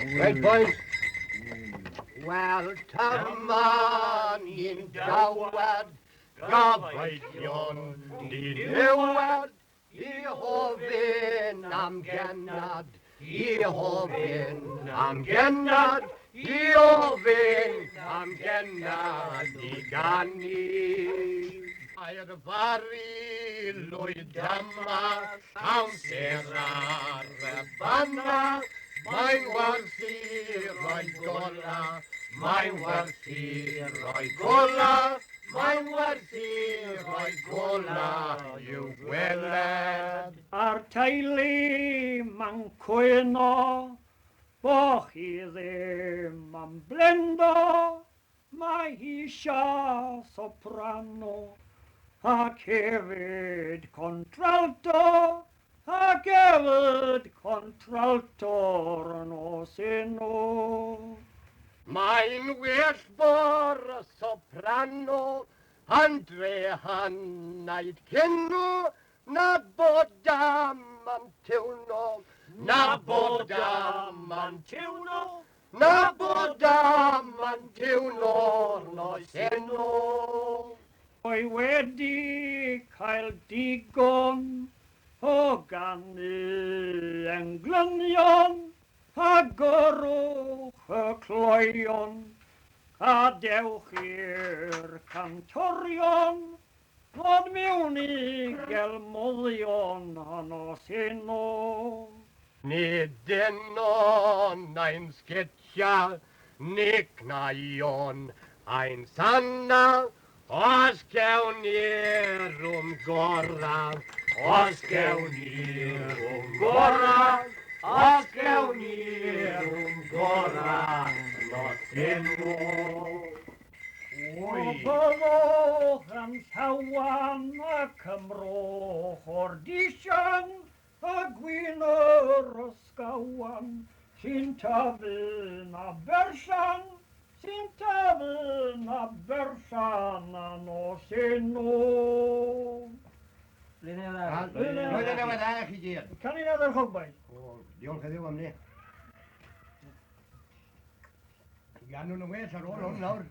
Right, boys? Wel, taman i'n dawad, gofaidion di newad, I hofyn am genad, I hofyn am genad, I ofyn am genad I ganu. A'r fari lwyd yma, awn ser ar y banna, mae'n werthu rhoi gola, mae'n werthu rhoi gola, mae'n werthu rhoi gola i'w gweled. A'r teulu ma'n cwyno, bo chi ddim am blendo, mae hi isio soprano, ac hefyd contralto, ac hefyd contralto'r nos enw. Mae'n well bo'r soprano, Andre hannaid cynno, na bod am tiwno, na bod am tiwno, na bod am tiwno'r nos enw. O'i wedi cael digon o ganu englynion a gyrwch y cloion, cadewch i'r cantorion, fod mewn I gelmoddion a nos enw. Nid enon ein sgetsia, nic naion ein sanna, os gewn ni'r gora, os gewn ni'r gora, os gewn ni'r gora, nos enw. O byddwch yn llawan ac ymroch o'r dision, a gwyn yr ysgawan, sy'n tyfu'n a bersian, sy'n tyfu'n a bersian a nos enw. Roedd yna wedi eich I gyd. Can I nad yr hwbeth? Diolch iddiw am ni. Gan nhw'n well ar ôl hwn nawr.